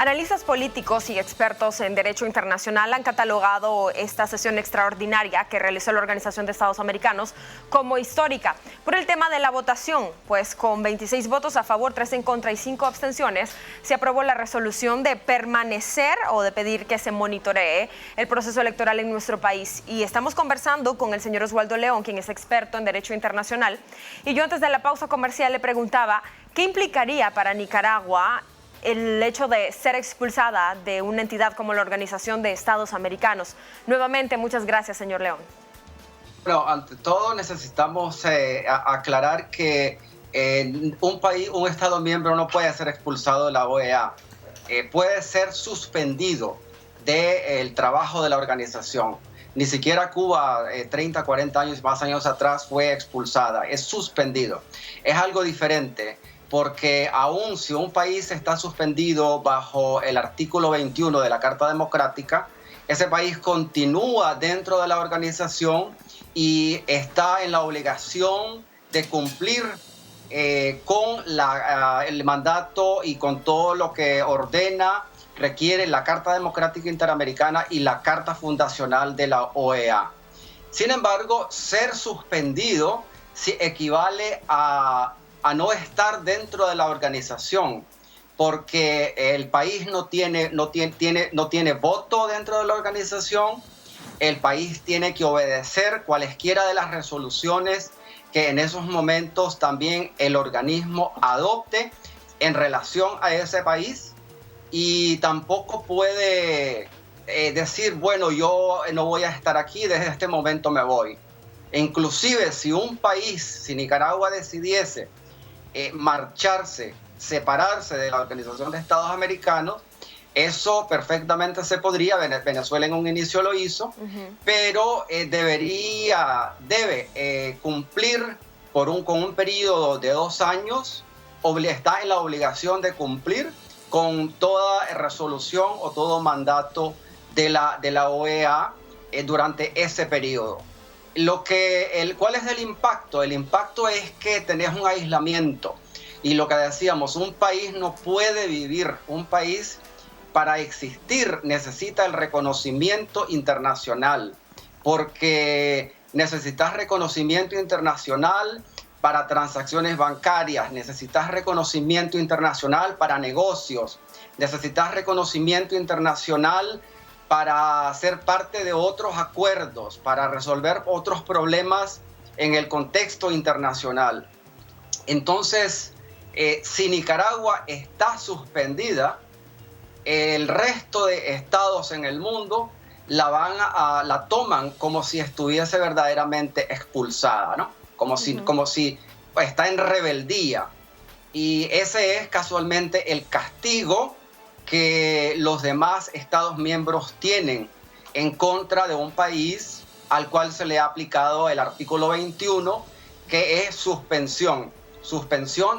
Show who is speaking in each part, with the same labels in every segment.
Speaker 1: Analistas políticos y expertos en derecho internacional han catalogado esta sesión extraordinaria que realizó la Organización de Estados Americanos como histórica por el tema de la votación, pues con 26 votos a favor, 3 en contra y 5 abstenciones, se aprobó la resolución de permanecer o de pedir que se monitoree el proceso electoral en nuestro país. Y estamos conversando con el señor Oswaldo León, quien es experto en derecho internacional. Y yo antes de la pausa comercial le preguntaba, ¿qué implicaría para Nicaragua el hecho de ser expulsada de una entidad como la Organización de Estados Americanos? Nuevamente, muchas gracias, señor León.
Speaker 2: Bueno, ante todo necesitamos aclarar que un Estado miembro no puede ser expulsado de la OEA. Puede ser suspendido del trabajo de la organización. Ni siquiera Cuba, 30, 40 años, más años atrás, fue expulsada. Es suspendido. Es algo diferente, porque aún si un país está suspendido bajo el artículo 21 de la Carta Democrática, ese país continúa dentro de la organización y está en la obligación de cumplir con el mandato y con todo lo que requiere la Carta Democrática Interamericana y la Carta Fundacional de la OEA. Sin embargo, ser suspendido equivale a no estar dentro de la organización, porque el país no tiene voto dentro de la organización. El país tiene que obedecer cualesquiera de las resoluciones que en esos momentos también el organismo adopte en relación a ese país, y tampoco puede decir, bueno, yo no voy a estar aquí, desde este momento me voy. E inclusive si Nicaragua decidiese marcharse, separarse de la Organización de Estados Americanos, eso perfectamente se podría. Venezuela en un inicio lo hizo, pero debe cumplir con un periodo de 2 años, está en la obligación de cumplir con toda resolución o todo mandato de la OEA durante ese periodo. ¿Cuál es el impacto? El impacto es que tenés un aislamiento. Y lo que decíamos, un país no puede vivir. Un país, para existir, necesita el reconocimiento internacional, porque necesitas reconocimiento internacional para transacciones bancarias, necesitas reconocimiento internacional para negocios, necesitas reconocimiento internacional para ser parte de otros acuerdos, para resolver otros problemas en el contexto internacional. Entonces, si Nicaragua está suspendida, el resto de estados en el mundo la toman como si estuviese verdaderamente expulsada, ¿no? Como si está en rebeldía. Y ese es casualmente el castigo que los demás Estados miembros tienen en contra de un país al cual se le ha aplicado el artículo 21, que es suspensión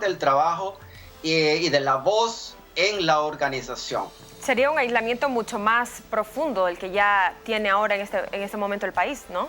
Speaker 2: del trabajo y de la voz en la organización.
Speaker 1: Sería un aislamiento mucho más profundo del que ya tiene ahora en este momento el país, ¿no?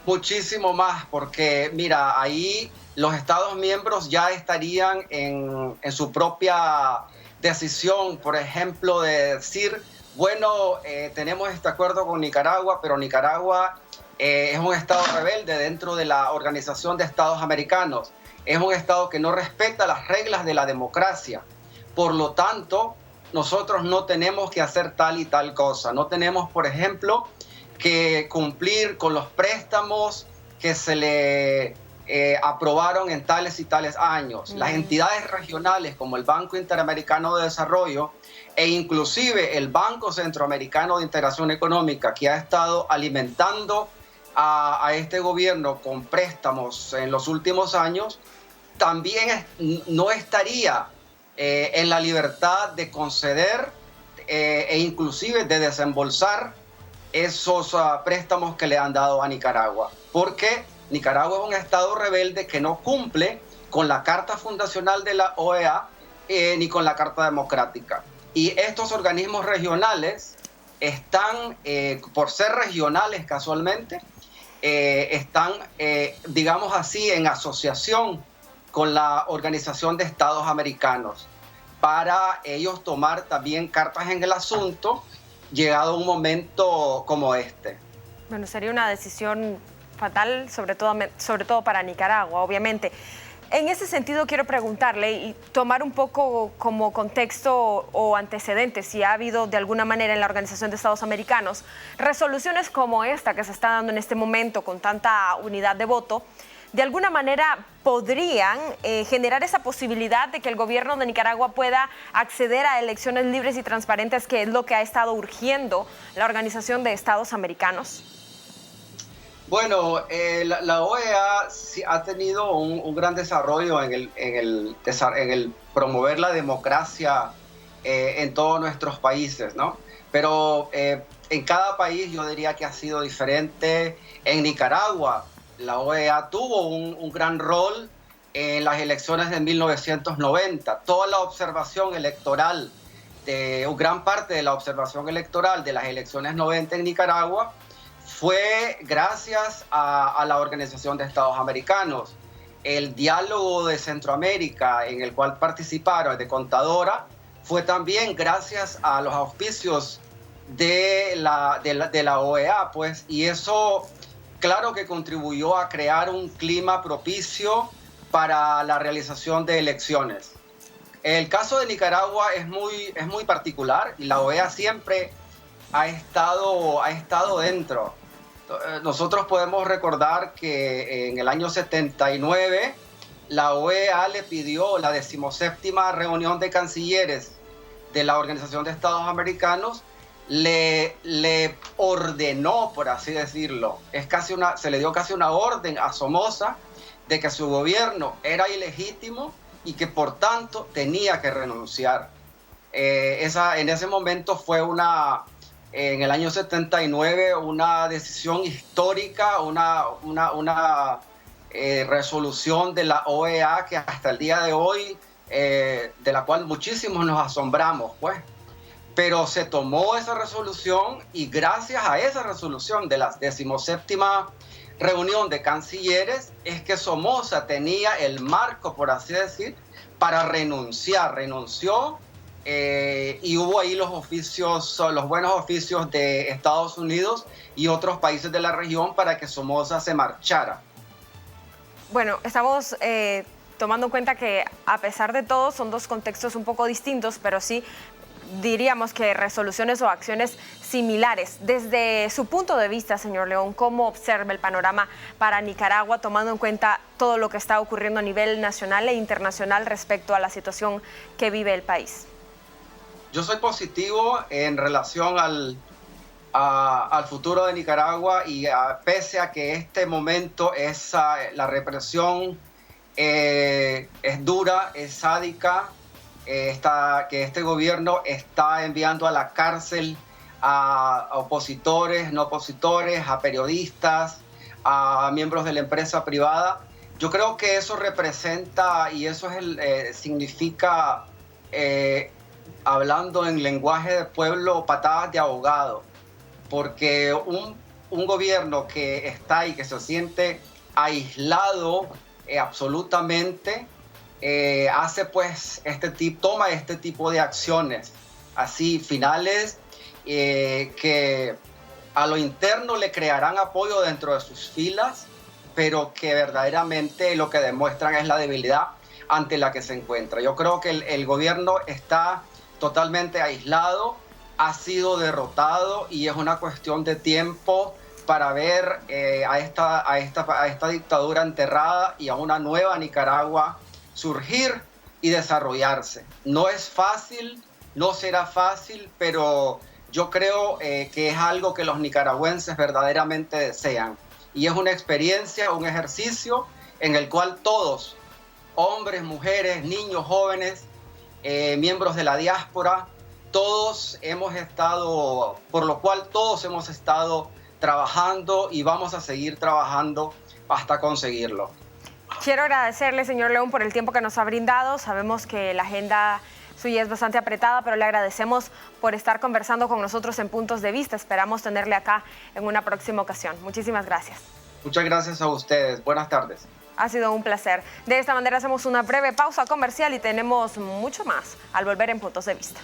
Speaker 2: Muchísimo más, porque mira, ahí los Estados miembros ya estarían en su propia decisión, por ejemplo, de decir, bueno, tenemos este acuerdo con Nicaragua, pero Nicaragua es un estado rebelde dentro de la Organización de Estados Americanos. Es un estado que no respeta las reglas de la democracia. Por lo tanto, nosotros no tenemos que hacer tal y tal cosa. No tenemos, por ejemplo, que cumplir con los préstamos que se le aprobaron en tales y tales años. Las entidades regionales como el Banco Interamericano de Desarrollo e inclusive el Banco Centroamericano de Integración Económica, que ha estado alimentando a este gobierno con préstamos en los últimos años, también no estaría en la libertad de conceder e inclusive de desembolsar esos préstamos que le han dado a Nicaragua, porque Nicaragua es un estado rebelde que no cumple con la Carta Fundacional de la OEA ni con la Carta Democrática. Y estos organismos regionales están, por ser regionales casualmente, están, digamos así, en asociación con la Organización de Estados Americanos. para ellos tomar también cartas en el asunto, llegado un momento como este.
Speaker 1: Bueno, sería una decisión fatal, sobre todo para Nicaragua, obviamente. En ese sentido, quiero preguntarle y tomar un poco como contexto o antecedentes, si ha habido de alguna manera en la Organización de Estados Americanos resoluciones como esta que se está dando en este momento con tanta unidad de voto, de alguna manera podrían generar esa posibilidad de que el gobierno de Nicaragua pueda acceder a elecciones libres y transparentes, que es lo que ha estado urgiendo la Organización de Estados Americanos.
Speaker 2: Bueno, la OEA sí ha tenido un gran desarrollo en el promover la democracia en todos nuestros países, ¿no? Pero en cada país yo diría que ha sido diferente. En Nicaragua, la OEA tuvo un gran rol en las elecciones de 1990. Toda la observación electoral, gran parte de la observación electoral de las elecciones 90 en Nicaragua fue gracias a la Organización de Estados Americanos. El diálogo de Centroamérica en el cual participaron de Contadora fue también gracias a los auspicios de la OEA, pues, y eso claro que contribuyó a crear un clima propicio para la realización de elecciones. El caso de Nicaragua es muy particular y la OEA siempre ha estado dentro. Nosotros podemos recordar que en el año 79 la OEA le pidió la 17ª reunión de cancilleres de la Organización de Estados Americanos, le ordenó, por así decirlo, se le dio casi una orden a Somoza de que su gobierno era ilegítimo y que por tanto tenía que renunciar. En ese momento fue en el año 79 una decisión histórica, una resolución de la OEA que hasta el día de hoy, de la cual muchísimos nos asombramos, pues. Pero se tomó esa resolución y gracias a esa resolución de la 17ª reunión de cancilleres es que Somoza tenía el marco, por así decir, para renunciar. Renunció y hubo ahí los buenos oficios de Estados Unidos y otros países de la región para que Somoza se marchara.
Speaker 1: Bueno, estamos tomando en cuenta que a pesar de todo son dos contextos un poco distintos, pero sí diríamos que resoluciones o acciones similares. Desde su punto de vista, señor León, ¿cómo observa el panorama para Nicaragua, tomando en cuenta todo lo que está ocurriendo a nivel nacional e internacional respecto a la situación que vive el país?
Speaker 2: Yo soy positivo en relación al futuro de Nicaragua y pese a que este momento la represión es dura, es sádica, que este gobierno está enviando a la cárcel a opositores, no opositores, a periodistas, a miembros de la empresa privada. Yo creo que eso representa y eso significa, hablando en lenguaje de pueblo, patadas de ahogado, porque un gobierno que está y que se siente aislado absolutamente, toma este tipo de acciones así finales que a lo interno le crearán apoyo dentro de sus filas, pero que verdaderamente lo que demuestran es la debilidad ante la que se encuentra. Yo creo que el gobierno está totalmente aislado, ha sido derrotado y es una cuestión de tiempo para ver a esta dictadura enterrada y a una nueva Nicaragua surgir y desarrollarse. No es fácil, no será fácil, pero yo creo que es algo que los nicaragüenses verdaderamente desean. Y es una experiencia, un ejercicio en el cual todos, hombres, mujeres, niños, jóvenes, miembros de la diáspora, por lo cual todos hemos estado trabajando y vamos a seguir trabajando hasta conseguirlo.
Speaker 1: Quiero agradecerle, señor León, por el tiempo que nos ha brindado. Sabemos que la agenda suya es bastante apretada, pero le agradecemos por estar conversando con nosotros en Puntos de Vista. Esperamos tenerle acá en una próxima ocasión. Muchísimas gracias.
Speaker 2: Muchas gracias a ustedes. Buenas tardes.
Speaker 1: Ha sido un placer. De esta manera hacemos una breve pausa comercial y tenemos mucho más al volver en Puntos de Vista.